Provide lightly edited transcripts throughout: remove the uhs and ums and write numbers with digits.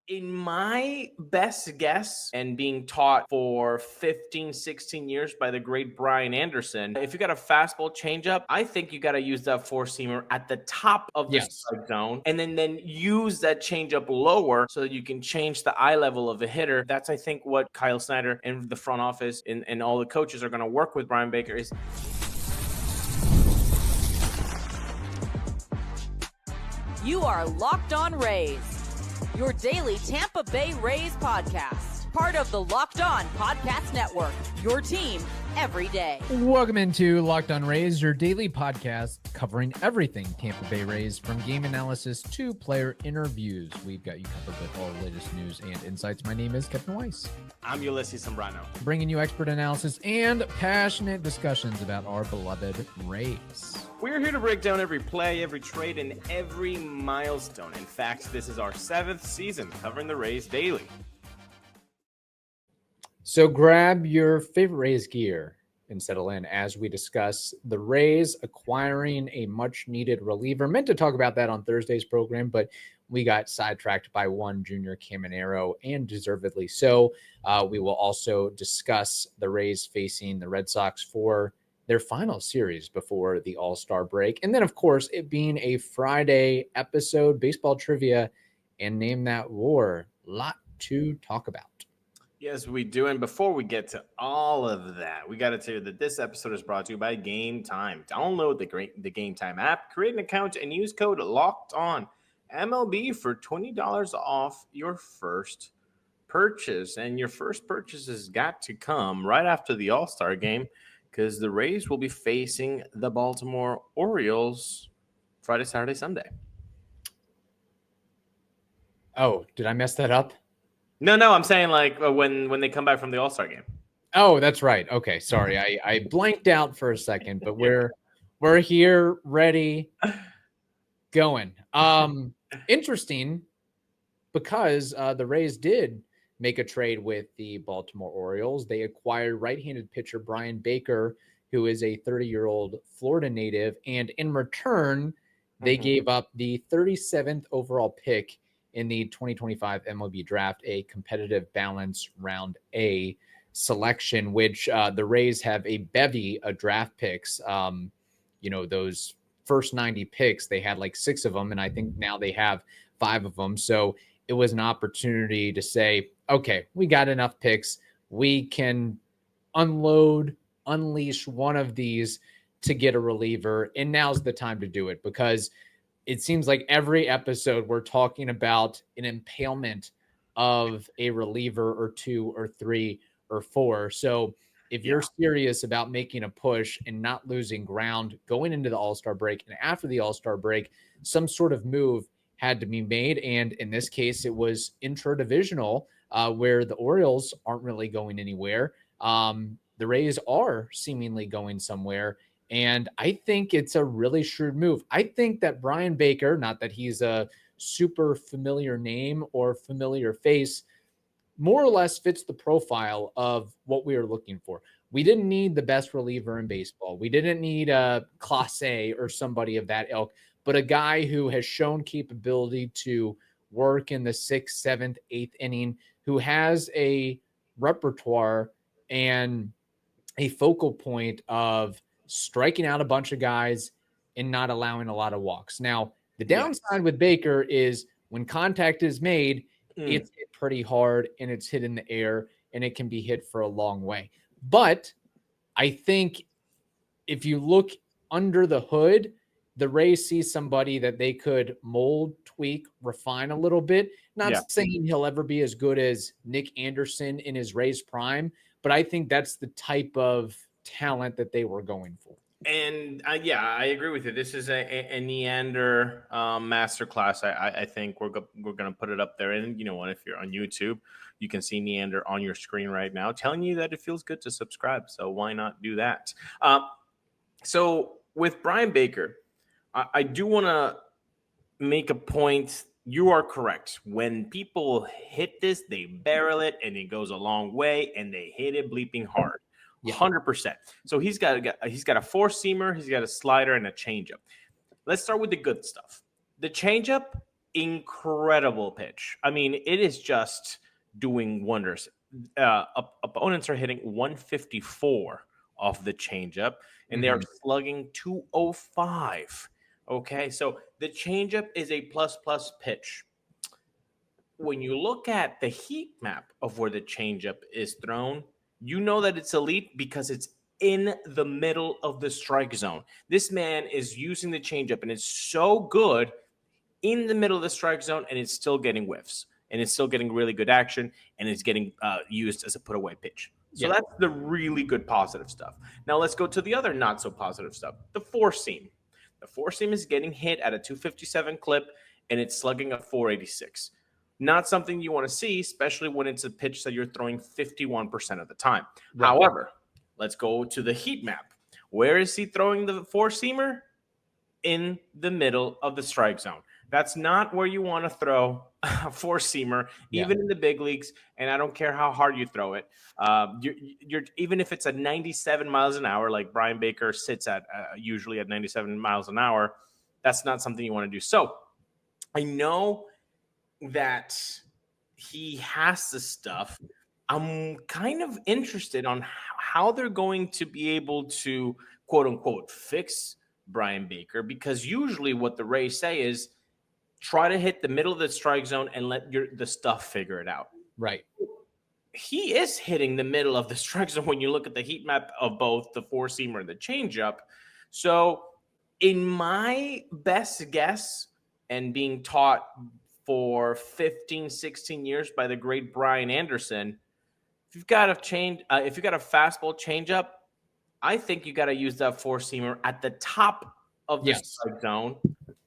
In my best guess, and being taught for 15, 16 years by the great Brian Anderson, if you got a fastball changeup, I think you got to use that four-seamer at the top of the Yes. strike zone and then use that changeup lower so that you can change the eye level of a hitter. That's, I think, what Kyle Snyder and the front office and all the coaches are going to work with Bryan Baker is. You are Locked On Rays, your daily Tampa Bay Rays podcast. Part of the Locked On Podcast Network, your team every day. Welcome into Locked On Rays, your daily podcast covering everything Tampa Bay Rays, from game analysis to player interviews. We've got you covered with all the latest news and insights. My name is Captain Weiss. I'm Ulises Sambrano. Bringing you expert analysis and passionate discussions about our beloved Rays. We're here to break down every play, every trade, and every milestone. In fact, this is our 7th season covering the Rays daily. So grab your favorite Rays gear and settle in as we discuss the Rays acquiring a much-needed reliever. Meant to talk about that on Thursday's program, but we got sidetracked by one Junior Caminero, and deservedly so. We will also discuss the Rays facing the Red Sox for their final series before the All-Star break. And then, of course, it being a Friday episode, baseball trivia, and Name That War. Lot to talk about. Yes, we do. And before we get to all of that, we got to tell you that this episode is brought to you by Game Time. Download the Game Time app, create an account, and use code LOCKEDON MLB for $20 off your first purchase. And your first purchase has got to come right after the All-Star game, because the Rays will be facing the Baltimore Orioles Friday, Saturday, Sunday. Oh, did I mess that up? No, I'm saying like when they come back from the All-Star game. Oh, that's right. Okay, sorry. I blanked out for a second, but we're here, ready, going. Interesting, because the Rays did make a trade with the Baltimore Orioles. They acquired right-handed pitcher Bryan Baker, who is a 30-year-old Florida native, and in return, they gave up the 37th overall pick in the 2025 MLB draft, a competitive balance round A selection, which the Rays have a bevy of draft picks. Those first 90 picks, they had like 6 of them, and I think now they have 5 of them. So it was an opportunity to say, okay, we got enough picks. We can unleash one of these to get a reliever. And now's the time to do it, because it seems like every episode we're talking about an impalement of a reliever or 2 or 3 or 4. So if you're serious about making a push and not losing ground going into the All-Star break and after the All-Star break, some sort of move had to be made. And in this case, it was intra-divisional, where the Orioles aren't really going anywhere. The Rays are seemingly going somewhere. And I think it's a really shrewd move. I think that Bryan Baker, not that he's a super familiar name or familiar face, more or less fits the profile of what we were looking for. We didn't need the best reliever in baseball. We didn't need a Class A or somebody of that ilk, but a guy who has shown capability to work in the 6th, 7th, 8th inning, who has a repertoire and a focal point of striking out a bunch of guys and not allowing a lot of walks. Now, the downside with Baker is when contact is made, it's hit pretty hard and it's hit in the air and it can be hit for a long way. But I think if you look under the hood, the Rays see somebody that they could mold, tweak, refine a little bit. Not saying he'll ever be as good as Nick Anderson in his Rays prime, but I think that's the type of talent that they were going for. And I agree with you. This is a Neander masterclass. I think we're going to put it up there. And you know what? If you're on YouTube, you can see Neander on your screen right now, telling you that it feels good to subscribe. So why not do that? So with Bryan Baker, I do want to make a point. You are correct. When people hit this, they barrel it, and it goes a long way, and they hit it bleeping hard. 100%. So he's got a four-seamer, he's got a slider, and a changeup. Let's start with the good stuff. The changeup incredible pitch. I mean, it is just doing wonders. Opponents are hitting 154 off the changeup, and they are slugging 205. Okay, so the changeup is a plus pitch. When you look at the heat map of where the changeup is thrown, you know that it's elite because it's in the middle of the strike zone. This man is using the changeup, and it's so good in the middle of the strike zone, and it's still getting whiffs, and it's still getting really good action, and it's getting used as a put away pitch. So that's the really good positive stuff. Now let's go to the other not so positive stuff. The four seam. The four seam is getting hit at a 257 clip, and it's slugging a 486. Not something you want to see, especially when it's a pitch that you're throwing 51% of the time. Right. However, let's go to the heat map. Where is he throwing the four seamer? In the middle of the strike zone. That's not where you want to throw a four seamer, even in the big leagues. And I don't care how hard you throw it. You're even if it's at 97 miles an hour, like Bryan Baker sits at usually at 97 miles an hour, that's not something you want to do. So I know that he has the stuff. I'm kind of interested on how they're going to be able to, quote unquote, fix Bryan Baker, because usually what the Rays say is try to hit the middle of the strike zone and let the stuff figure it out. Right. He is hitting the middle of the strike zone when you look at the heat map of both the four seamer and the changeup. So in my best guess, and being taught for 15, 16 years by the great Brian Anderson, if you've got a fastball changeup, I think you got to use that four seamer at the top of the strike zone,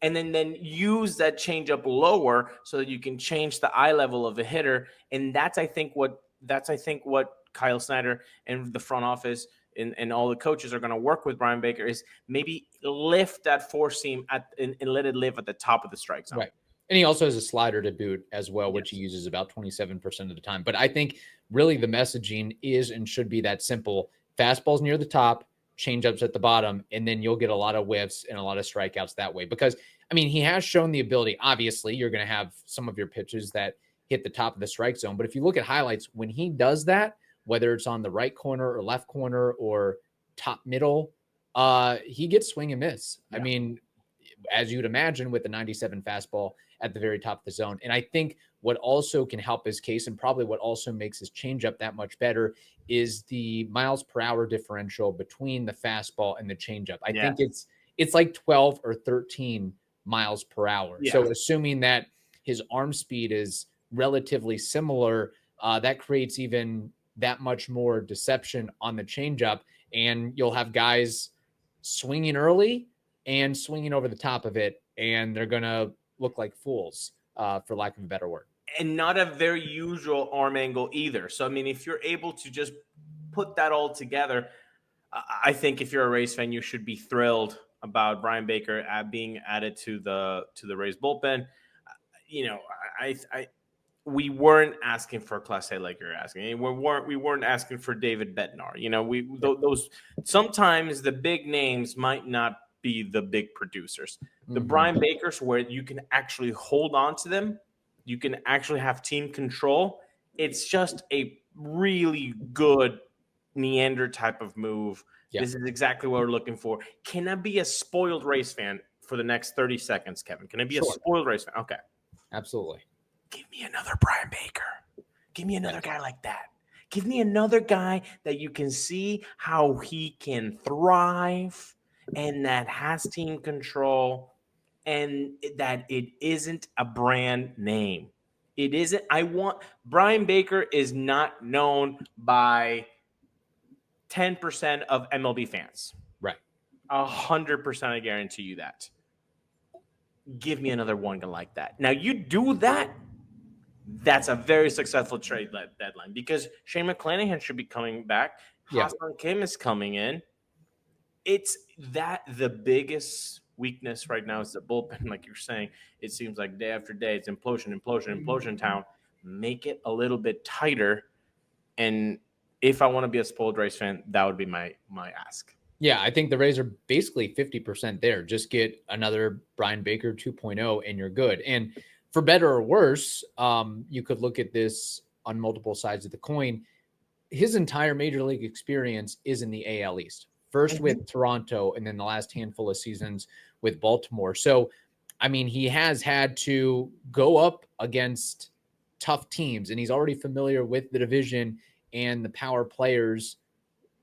and then use that changeup lower so that you can change the eye level of a hitter. And that's I think what Kyle Snyder and the front office and all the coaches are going to work with Bryan Baker is maybe lift that four seam and let it live at the top of the strike zone. Right. And he also has a slider to boot as well, which he uses about 27% of the time. But I think really the messaging is and should be that simple. Fastballs near the top, changeups at the bottom, and then you'll get a lot of whiffs and a lot of strikeouts that way. Because, I mean, he has shown the ability. Obviously, you're going to have some of your pitches that hit the top of the strike zone. But if you look at highlights, when he does that, whether it's on the right corner or left corner or top middle, he gets swing and miss. Yeah. I mean, as you'd imagine, with the 97 fastball at the very top of the zone. And I think what also can help his case, and probably what also makes his changeup that much better, is the miles per hour differential between the fastball and the changeup. I think it's like 12 or 13 miles per hour. Yeah. So assuming that his arm speed is relatively similar, that creates even that much more deception on the changeup, and you'll have guys swinging early and swinging over the top of it, and they're going to look like fools, for lack of a better word. And not a very usual arm angle either. So, I mean, if you're able to just put that all together, I think if you're a Rays fan, you should be thrilled about Bryan Baker being added to the Rays bullpen. You know, we weren't asking for Clase like you're asking. We weren't asking for David Bednar. You know, those sometimes the big names might not be the big producers. The Bryan Bakers, where you can actually hold on to them, you can actually have team control. It's just a really good Neander type of move. Yeah. This is exactly what we're looking for. Can I be a spoiled Rays fan for the next 30 seconds, Kevin? Can I be a spoiled Rays fan? Okay. Absolutely. Give me another Bryan Baker. Give me another guy like that. Give me another guy that you can see how he can thrive and that has team control and that it isn't a brand name. It isn't. Bryan Baker is not known by 10% of MLB fans. Right. 100%, I guarantee you that. Give me another one like that. Now, you do that, that's a very successful trade deadline, because Shane McClanahan should be coming back. Hassan Kim is coming in. It's that the biggest weakness right now is the bullpen, like you're saying. It seems like day after day, it's implosion town. Make it a little bit tighter. And if I want to be a spoiled Rays fan, that would be my ask. Yeah, I think the Rays are basically 50% there. Just get another Bryan Baker 2.0 and you're good. And for better or worse, you could look at this on multiple sides of the coin. His entire major league experience is in the AL East. First with Toronto, and then the last handful of seasons with Baltimore. So, I mean, he has had to go up against tough teams, and he's already familiar with the division and the power players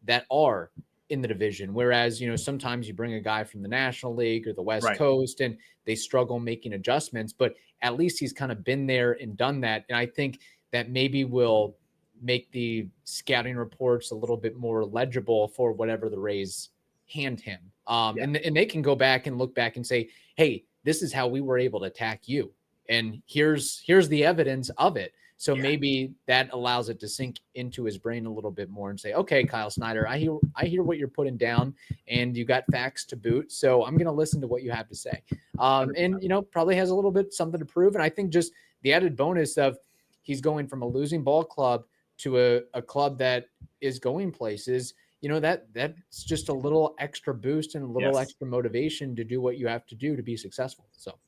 that are in the division. Whereas, sometimes you bring a guy from the National League or the West Coast and they struggle making adjustments, but at least he's kind of been there and done that. And I think that maybe will make the scouting reports a little bit more legible for whatever the Rays hand him. And they can go back and look back and say, hey, this is how we were able to attack you. And here's the evidence of it. So maybe that allows it to sink into his brain a little bit more and say, okay, Kyle Snyder, I hear what you're putting down, and you got facts to boot. So I'm going to listen to what you have to say. And, probably has a little bit something to prove. And I think just the added bonus of he's going from a losing ball club to a club that is going places, that's just a little extra boost and a little extra motivation to do what you have to do to be successful. So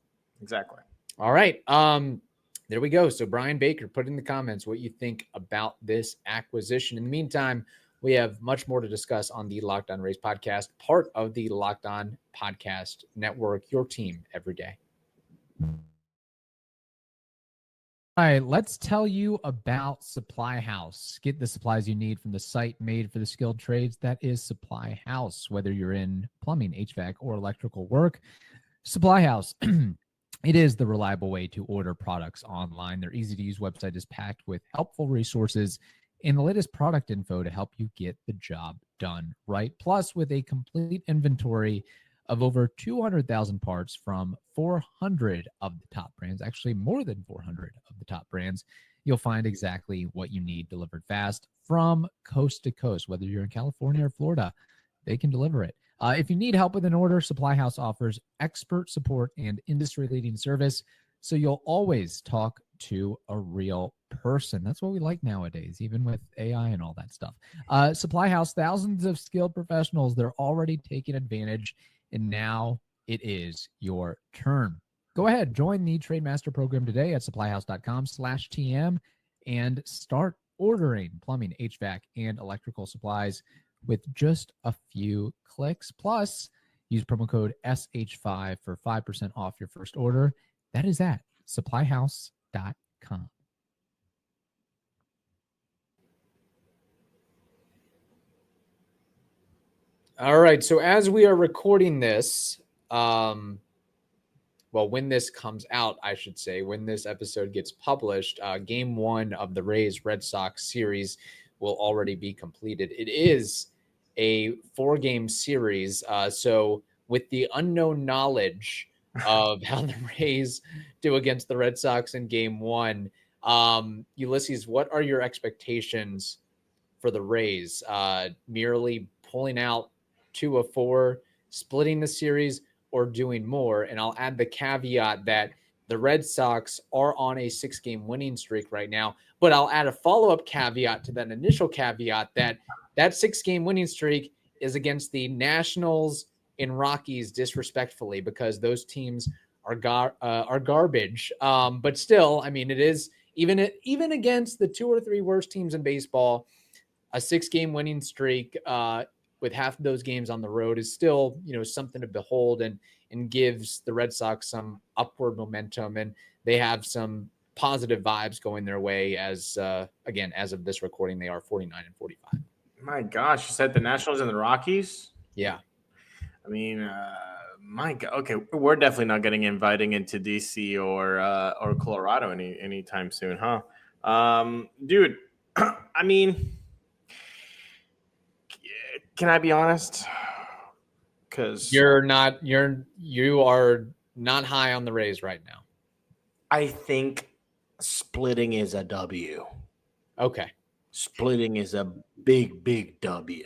exactly. All right. There we go. So Bryan Baker, put in the comments what you think about this acquisition. In the meantime, we have much more to discuss on the Locked On Rays podcast, part of the Locked On Podcast Network, your team every day. All right, let's tell you about Supply House. Get the supplies you need from the site made for the skilled trades that is Supply House. Whether you're in plumbing, HVAC, or electrical work, Supply House, it is the reliable way to order products online. Their easy-to-use website is packed with helpful resources and the latest product info to help you get the job done right. Plus, with a complete inventory of over 200,000 parts from 400 of the top brands, actually more than 400 of the top brands, you'll find exactly what you need delivered fast from coast to coast. Whether you're in California or Florida, they can deliver it. If you need help with an order, Supply House offers expert support and industry-leading service, so you'll always talk to a real person. That's what we like nowadays, even with AI and all that stuff. Supply House, thousands of skilled professionals, they're already taking advantage, and now it is your turn. Go ahead, join the Trade Master program today at supplyhouse.com/TM and start ordering plumbing, HVAC, and electrical supplies with just a few clicks. Plus, use promo code SH5 for 5% off your first order. That is at supplyhouse.com. All right. So as we are recording this, when this comes out, I should say, when this episode gets published, game 1 of the Rays-Red Sox series will already be completed. It is a 4-game series. So with the unknown knowledge of how the Rays do against the Red Sox in game 1, Ulises, what are your expectations for the Rays? Merely pulling out 2 of 4, splitting the series, or doing more? And I'll add the caveat that the Red Sox are on a 6-game winning streak right now, but I'll add a follow-up caveat to that initial caveat that 6-game winning streak is against the Nationals and Rockies disrespectfully, because those teams are garbage. But still, I mean, it is even against the 2 or 3 worst teams in baseball, a 6-game winning streak with half of those games on the road is still, something to behold, and gives the Red Sox some upward momentum, and they have some positive vibes going their way as of this recording, they are 49-45. My gosh, you said the Nationals and the Rockies? Yeah. I mean, my God. Okay, we're definitely not getting inviting into DC or Colorado anytime soon, huh? Dude, I mean, can I be honest? Because you are not high on the Rays right now. I think splitting is a W. Okay. Splitting is a big W.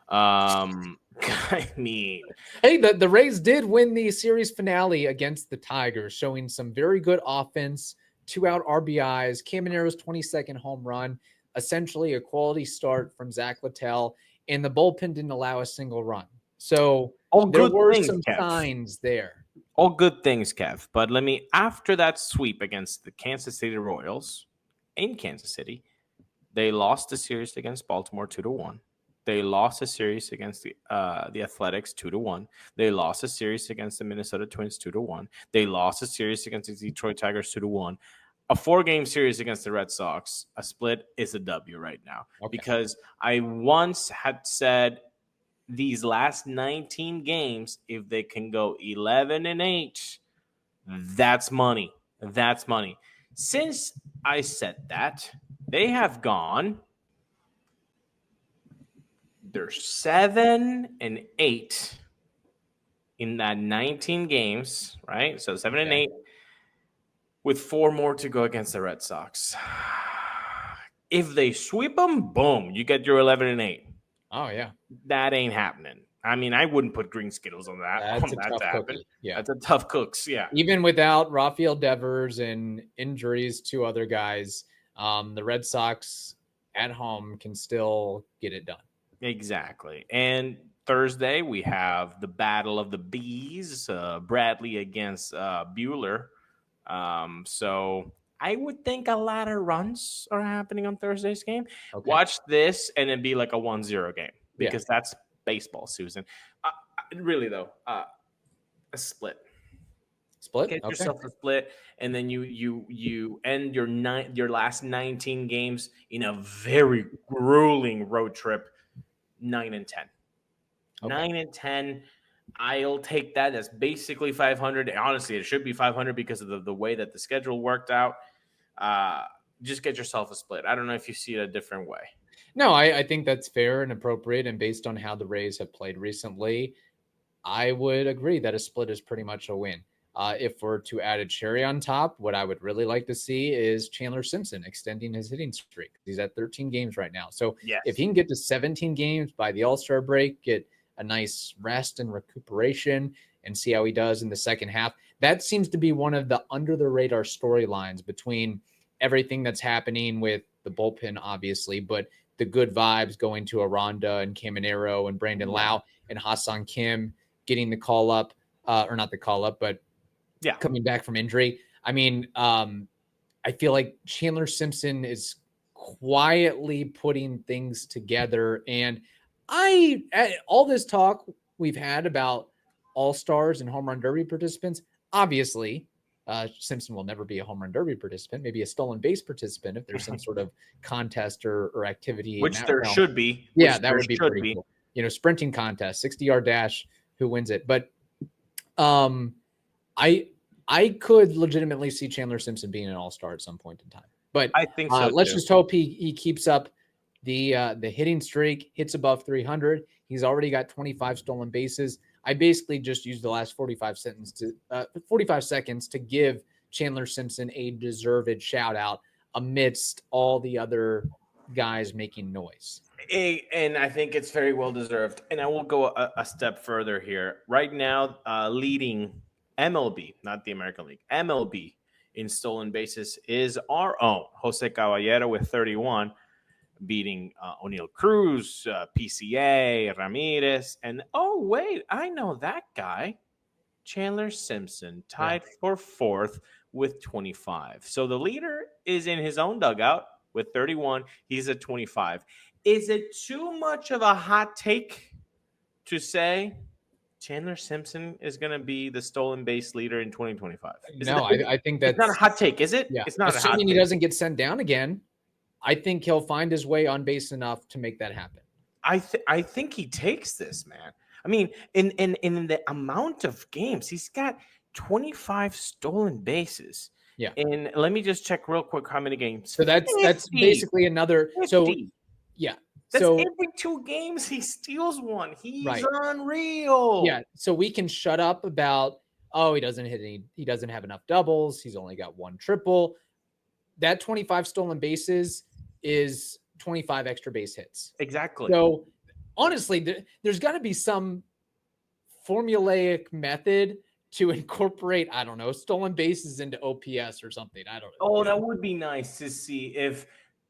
I mean, hey, the Rays did win the series finale against the Tigers, showing some very good offense, 2-out RBIs, Caballero's 22nd home run, essentially a quality start from Zach Littell, and the bullpen didn't allow a single run. So there were some signs there. All good things, Kev. But after that sweep against the Kansas City Royals in Kansas City, they lost the series against Baltimore 2-1. They lost a series against the Athletics 2-1. They lost a series against the Minnesota Twins 2-1. They lost a series against the Detroit Tigers 2-1. A 4-game series against the Red Sox, a split is a W right now. Okay. Because I once had said these last 19 games, if they can go 11-8, that's money. That's money. Since I said that, they have gone. They're 7-8 in that 19 games, right? So 7-8 with 4 more to go against the Red Sox. If they sweep them, boom, you get your 11-8. Oh yeah, that ain't happening. I mean, I wouldn't put green Skittles on that. that's a tough cookie. Yeah, that's a tough cooks. Yeah, even without Rafael Devers and injuries to other guys, the Red Sox at home can still get it done. Exactly. And Thursday we have the Battle of the Bees, Bradley against Bueller. So I would think a lot of runs are happening on Thursday's game. Okay. Watch this and it'd be like a 1-0 game because that's baseball, Susan. Really though, a split. Get yourself a split, and then you end your last 19 games in a very grueling road trip, 9-10. 9-10. I'll take that. That's basically 500. Honestly, it should be 500 because of the way that the schedule worked out. Just get yourself a split. I don't know if you see it a different way. No, I think that's fair and appropriate. And based on how the Rays have played recently, I would agree that a split is pretty much a win. If we're to add a cherry on top, what I would really like to see is Chandler Simpson extending his hitting streak. He's at 13 games right now. So if he can get to 17 games by the All-Star break, get a nice rest and recuperation, and see how he does in the second half, that seems to be one of the under-the-radar storylines between everything that's happening with the bullpen, obviously, but the good vibes going to Aranda and Caminero and Brandon Lau and Hassan Kim getting the call up, or not the call up, but coming back from injury. I mean, I feel like Chandler Simpson is quietly putting things together. And all this talk we've had about all-stars and home run derby participants, obviously, Simpson will never be a home run derby participant, maybe a stolen base participant if there's some sort of contest or activity. Which there should be. Yeah, that would be pretty cool. You know, sprinting contest, 60-yard dash, who wins it. But I could legitimately see Chandler Simpson being an all-star at some point in time. But I think so. Let's just hope he keeps up the hitting streak, hits above 300. He's already got 25 stolen bases. I basically just used the last 45 seconds to give Chandler Simpson a deserved shout out amidst all the other guys making noise. And I think it's very well deserved. And I will go a step further here. Right now, leading MLB, not the American League, MLB in stolen bases is our own Jose Caballero with 31, beating O'Neal Cruz, PCA, Ramirez, and wait, I know that guy, Chandler Simpson, tied for 4th with 25. So the leader is in his own dugout with 31. He's at 25. Is it too much of a hot take to say Chandler Simpson is going to be the stolen base leader in 2025? I think that's not a hot take, is it? Yeah. It's not. Assuming he doesn't get sent down again, I think he'll find his way on base enough to make that happen. I think he takes this, man. I mean, in the amount of games, he's got 25 stolen bases. Yeah. And let me just check real quick how many games. So that's basically another. 50. So yeah. That's every 2 games he steals one. He's unreal. Yeah. So we can shut up about, he doesn't hit any, he doesn't have enough doubles. He's only got 1 triple. That 25 stolen bases is 25 extra base hits. Exactly. So honestly, there's got to be some formulaic method to incorporate, I don't know, stolen bases into OPS or something. I don't know. That would be nice to see if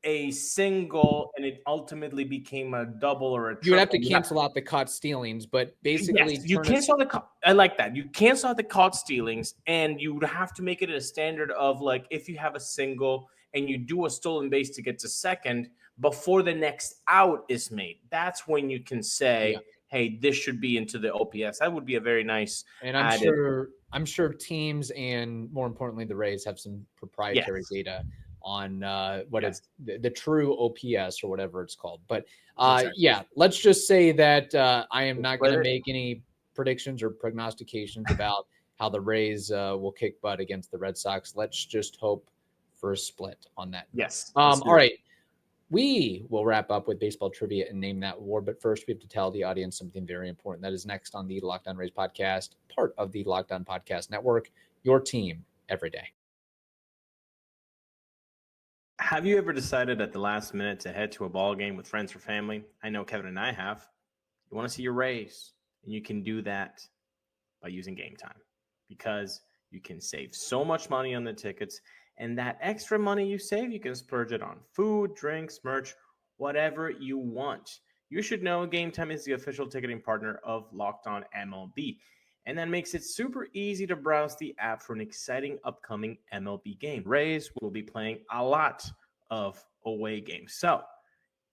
a single and it ultimately became a double or a triple. You would have to cancel out the caught stealings, but basically, yes, you cancel I like that. You cancel out the caught stealings, and you would have to make it a standard of like if you have a single and you do a stolen base to get to second before the next out is made. That's when you can say, "Hey, this should be into the OPS." That would be a very nice. And I'm sure teams and more importantly the Rays have some proprietary data on what is the true OPS or whatever it's called. But let's just say that I am not going to make any predictions or prognostications about how the Rays will kick butt against the Red Sox. Let's just hope for a split on that. Yes. All right. We will wrap up with baseball trivia and name that war. But first, we have to tell the audience something very important. That is next on the Locked On Rays podcast, part of the Locked On Podcast Network, your team every day. Have you ever decided at the last minute to head to a ball game with friends or family? I know Kevin and I have. You want to see your Rays, and you can do that by using Game Time because you can save so much money on the tickets. And that extra money you save, you can splurge it on food, drinks, merch, whatever you want. You should know Game Time is the official ticketing partner of Locked On MLB. And that makes it super easy to browse the app for an exciting upcoming MLB game. Rays will be playing a lot of away games. So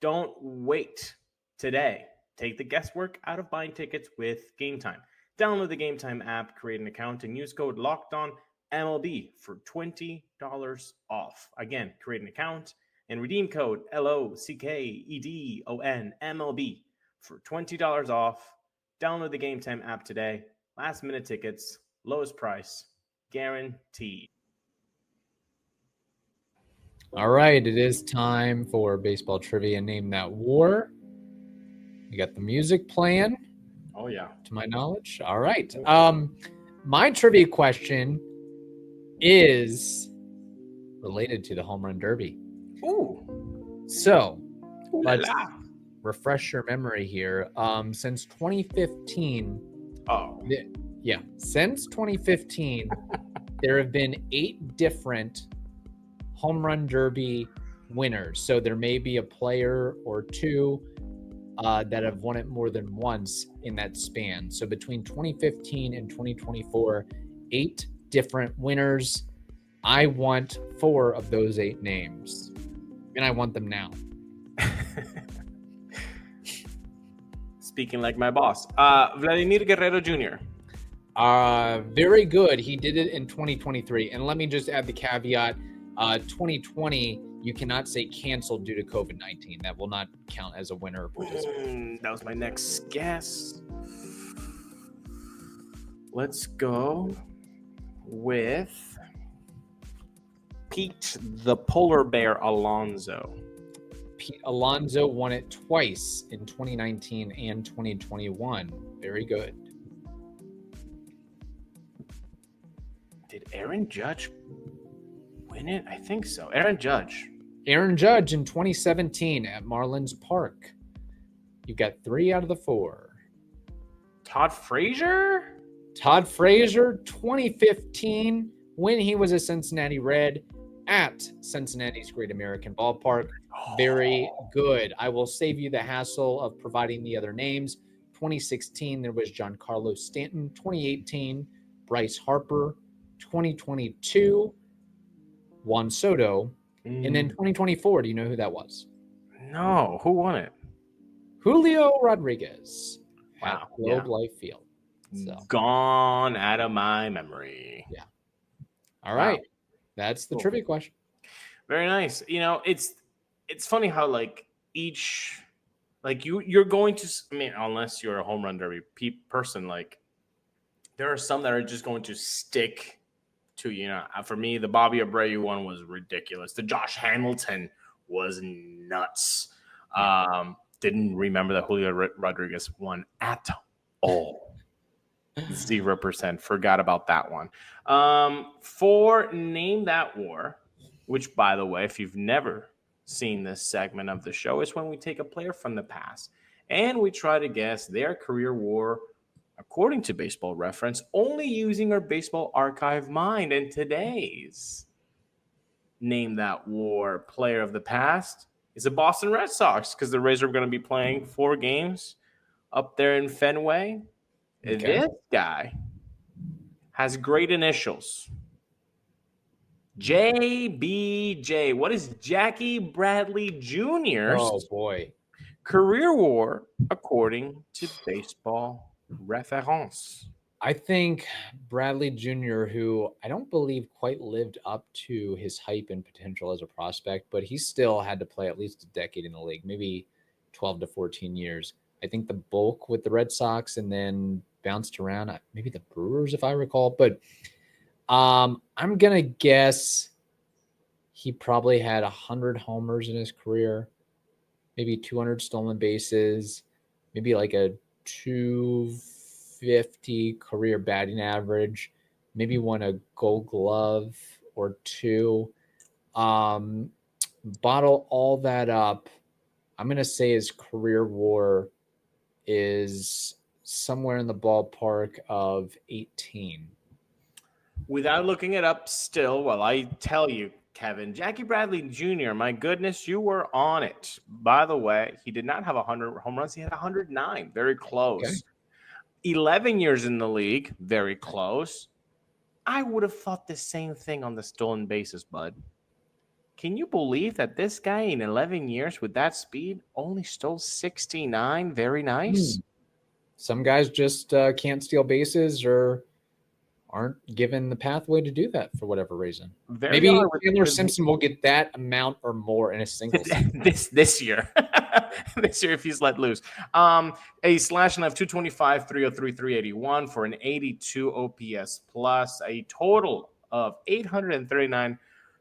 don't wait today. Take the guesswork out of buying tickets with Game Time. Download the Game Time app, create an account, and use code LOCKEDONMLB for $20 off. Again, create an account and redeem code LOCKEDONMLB for $20 off. Download the Game Time app today. Last minute tickets, lowest price, guaranteed. All right, it is time for baseball trivia. Name that war. You got the music playing. Oh yeah, to my knowledge. All right. My trivia question is related to the home run derby. Ooh. So let's refresh your memory here. Since 2015. Since 2015, there have been 8 different home run derby winners. So there may be a player or two that have won it more than once in that span. So between 2015 and 2024, 8 different winners. I want 4 of those 8 names, and I want them now. Speaking like my boss, Vladimir Guerrero Jr. Very good. He did it in 2023. And let me just add the caveat, 2020, you cannot say canceled due to COVID-19. That will not count as a winner or participant. That was my next guess. Let's go with Pete the Polar Bear Alonso. Pete Alonso won it twice in 2019 and 2021. Very good. Did Aaron Judge win it? I think so. Aaron Judge in 2017 at Marlins Park. You got 3 out of the 4. Todd Frazier, 2015, when he was a Cincinnati Red at Cincinnati's Great American Ballpark. Very good. I will save you the hassle of providing the other names. 2016, there was Giancarlo Stanton. 2018, Bryce Harper. 2022, Juan Soto. And then 2024, do you know who that was? No. Who won it? Julio Rodriguez. Wow. At Globe Life Field. So. Gone out of my memory. Yeah. All right. That's the trivia question. Very nice. You know, it's funny how like each, like you're going to, I mean, unless you're a home run derby person, like there are some that are just going to stick to, you know, for me, the Bobby Abreu one was ridiculous. The Josh Hamilton was nuts. Didn't remember that Julio Rodriguez won at all. 0%. Forgot about that one. For Name That War, which, by the way, if you've never seen this segment of the show, is when we take a player from the past and we try to guess their career war according to Baseball Reference, only using our Baseball Archive mind. And today's name that war player of the past is the Boston Red Sox, because the Rays are going to be playing 4 games up there in Fenway. Okay. This guy has great initials. JBJ. What is Jackie Bradley Jr.'s Oh boy. career war according to Baseball Reference? I think Bradley Jr., who I don't believe quite lived up to his hype and potential as a prospect, but he still had to play at least a decade in the league, maybe 12 to 14 years. I think the bulk with the Red Sox and then bounced around, maybe the Brewers, if I recall. But I'm going to guess he probably had 100 homers in his career, maybe 200 stolen bases, maybe like a 250 career batting average, maybe won a Gold Glove or 2. Bottle all that up. I'm going to say his career WAR is somewhere in the ballpark of 18. Without looking it up still, while I tell you, Kevin, Jackie Bradley Jr., my goodness, you were on it. By the way, he did not have 100 home runs. He had 109. Very close. Okay. 11 years in the league. Very close. I would have thought the same thing on the stolen bases, bud. Can you believe that this guy in 11 years with that speed only stole 69? Very nice. Some guys just can't steal bases or aren't given the pathway to do that for whatever reason. Maybe Chandler Simpson will get that amount or more in a single season. this year. This year if he's let loose. A slashing of 225, 303, 381 for an 82 OPS plus, a total of 839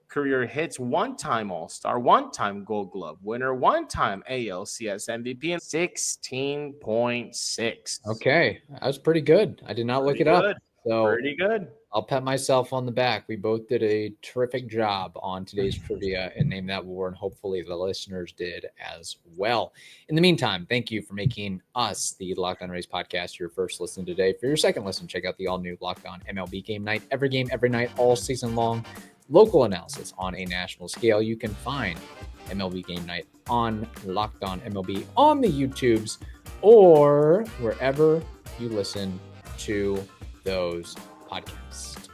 career hits, one-time All-Star, one-time Gold Glove winner, one-time ALCS MVP, and 16.6. Okay, that was pretty good. I did not look it up. So pretty good. I'll pat myself on the back. We both did a terrific job on today's trivia and Name That War, and hopefully the listeners did as well. In the meantime, thank you for making us, the Locked On Rays podcast, your first listen today. For your second listen, check out the all-new Locked On MLB Game Night. Every game, every night, all season long. Local analysis on a national scale. You can find MLB Game Night on Locked On MLB on the YouTubes or wherever you listen to those podcasts.